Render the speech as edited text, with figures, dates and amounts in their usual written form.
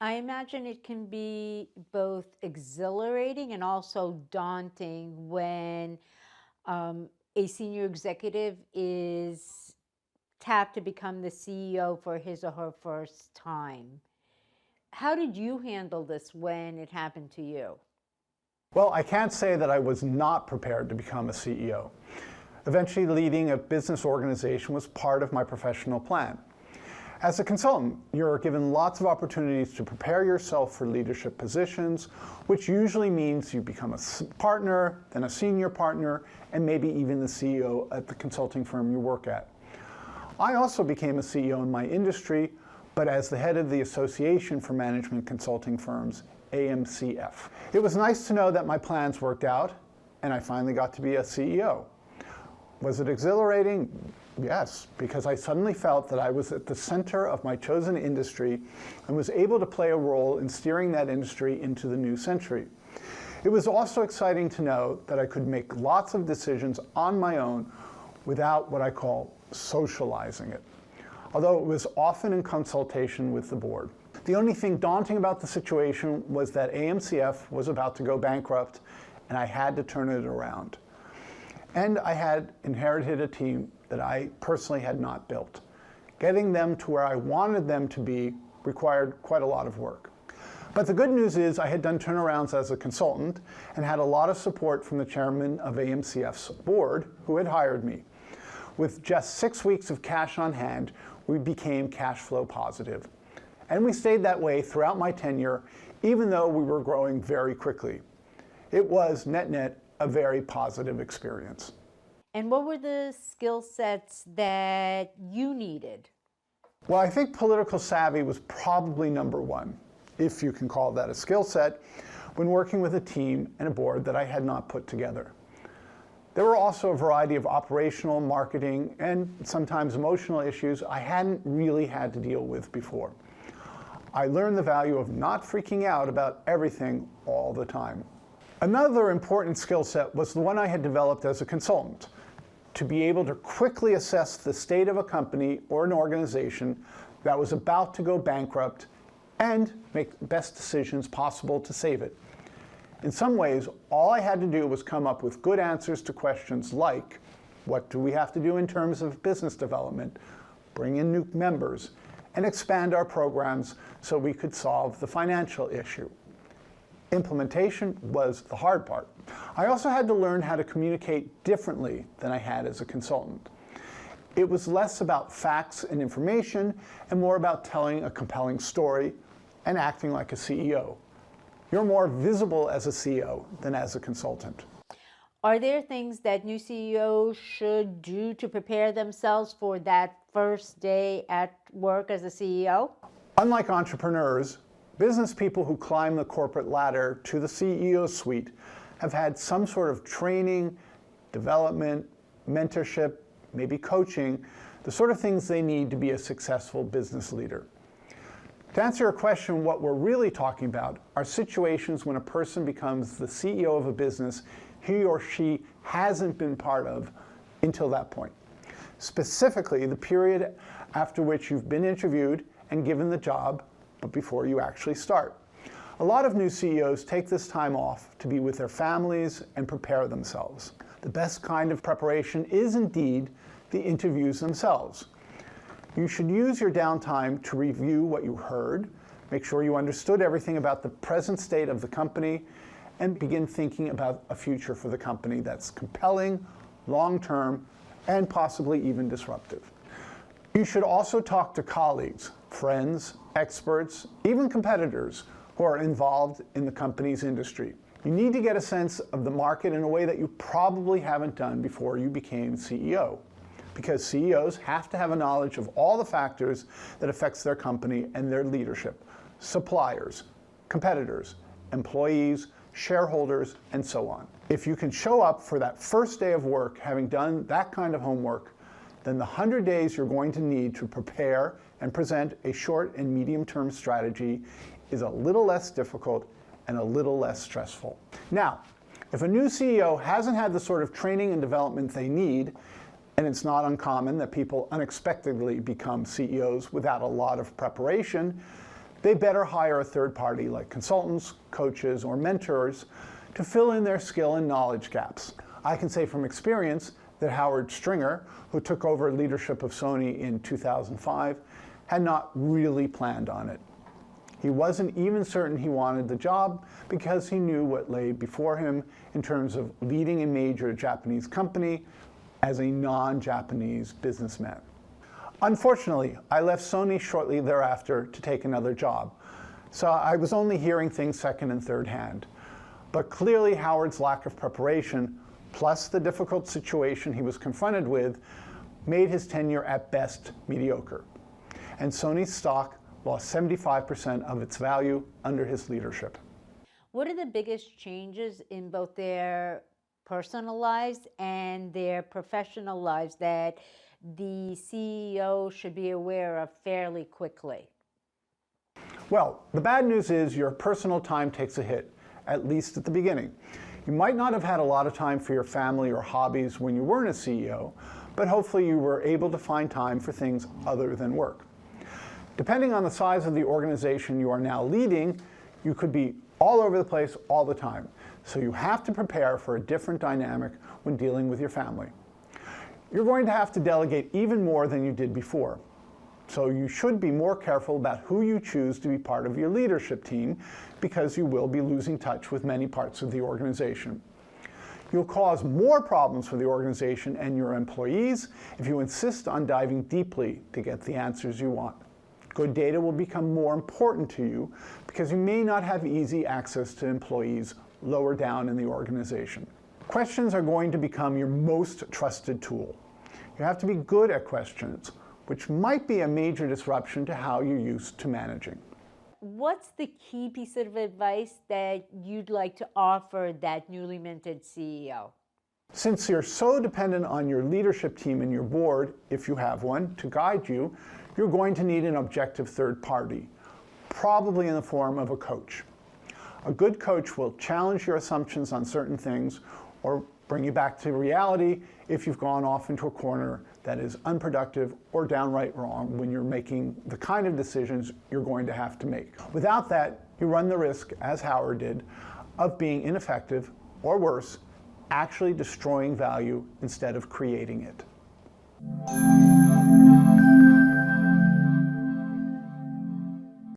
I imagine it can be both exhilarating and also daunting when a senior executive is tapped to become the CEO for his or her first time. How did you handle this when it happened to you? Well, I can't say that I was not prepared to become a CEO. Eventually, leading a business organization was part of my professional plan. As a consultant, you're given lots of opportunities to prepare yourself for leadership positions, which usually means you become a partner, then a senior partner, and maybe even the CEO at the consulting firm you work at. I also became a CEO in my industry, but as the head of the Association for Management Consulting Firms, AMCF. It was nice to know that my plans worked out, and I finally got to be a CEO. Was it exhilarating? Yes, because I suddenly felt that I was at the center of my chosen industry and was able to play a role in steering that industry into the new century. It was also exciting to know that I could make lots of decisions on my own without what I call socializing it, although it was often in consultation with the board. The only thing daunting about the situation was that AMCF was about to go bankrupt and I had to turn it around. And I had inherited a team that I personally had not built. Getting them to where I wanted them to be required quite a lot of work. But the good news is I had done turnarounds as a consultant and had a lot of support from the chairman of AMCF's board who had hired me. With just 6 weeks of cash on hand, we became cash flow positive. And we stayed that way throughout my tenure, even though we were growing very quickly. It was, net-net, a very positive experience. And what were the skill sets that you needed? Well, I think political savvy was probably number one, if you can call that a skill set, when working with a team and a board that I had not put together. There were also a variety of operational, marketing, and sometimes emotional issues I hadn't really had to deal with before. I learned the value of not freaking out about everything all the time. Another important skill set was the one I had developed as a consultant, to be able to quickly assess the state of a company or an organization that was about to go bankrupt and make the best decisions possible to save it. In some ways, all I had to do was come up with good answers to questions like, what do we have to do in terms of business development, bring in new members, and expand our programs so we could solve the financial issue. Implementation was the hard part. I also had to learn how to communicate differently than I had as a consultant. It was less about facts and information and more about telling a compelling story and acting like a CEO. You're more visible as a CEO than as a consultant. Are there things that new CEOs should do to prepare themselves for that first day at work as a CEO? Unlike entrepreneurs, business people who climb the corporate ladder to the CEO suite have had some sort of training, development, mentorship, maybe coaching, the sort of things they need to be a successful business leader. To answer your question, what we're really talking about are situations when a person becomes the CEO of a business he or she hasn't been part of until that point. Specifically, the period after which you've been interviewed and given the job, but before you actually start. A lot of new CEOs take this time off to be with their families and prepare themselves. The best kind of preparation is indeed the interviews themselves. You should use your downtime to review what you heard, make sure you understood everything about the present state of the company, and begin thinking about a future for the company that's compelling, long-term, and possibly even disruptive. You should also talk to colleagues, friends, experts, even competitors who are involved in the company's industry. You need to get a sense of the market in a way that you probably haven't done before you became CEO, because CEOs have to have a knowledge of all the factors that affects their company and their leadership, suppliers, competitors, employees, shareholders, and so on. If you can show up for that first day of work having done that kind of homework, then the 100 days you're going to need to prepare and present a short and medium-term strategy is a little less difficult and a little less stressful. Now, if a new CEO hasn't had the sort of training and development they need, and it's not uncommon that people unexpectedly become CEOs without a lot of preparation, they better hire a third party like consultants, coaches, or mentors to fill in their skill and knowledge gaps. I can say from experience that Howard Stringer, who took over leadership of Sony in 2005, had not really planned on it. He wasn't even certain he wanted the job because he knew what lay before him in terms of leading a major Japanese company as a non-Japanese businessman. Unfortunately, I left Sony shortly thereafter to take another job, so I was only hearing things second and third hand. But clearly Howard's lack of preparation, plus the difficult situation he was confronted with, made his tenure at best mediocre. And Sony's stock lost 75% of its value under his leadership. What are the biggest changes in both their personal lives and their professional lives that the CEO should be aware of fairly quickly? Well, the bad news is your personal time takes a hit, at least at the beginning. You might not have had a lot of time for your family or hobbies when you weren't a CEO, but hopefully you were able to find time for things other than work. Depending on the size of the organization you are now leading, you could be all over the place all the time. So you have to prepare for a different dynamic when dealing with your family. You're going to have to delegate even more than you did before. So you should be more careful about who you choose to be part of your leadership team because you will be losing touch with many parts of the organization. You'll cause more problems for the organization and your employees if you insist on diving deeply to get the answers you want. Good data will become more important to you because you may not have easy access to employees lower down in the organization. Questions are going to become your most trusted tool. You have to be good at questions, which might be a major disruption to how you're used to managing. What's the key piece of advice that you'd like to offer that newly minted CEO? Since you're so dependent on your leadership team and your board, if you have one, to guide you, you're going to need an objective third party, probably in the form of a coach. A good coach will challenge your assumptions on certain things or bring you back to reality if you've gone off into a corner that is unproductive or downright wrong when you're making the kind of decisions you're going to have to make. Without that, you run the risk, as Howard did, of being ineffective or worse, actually destroying value instead of creating it.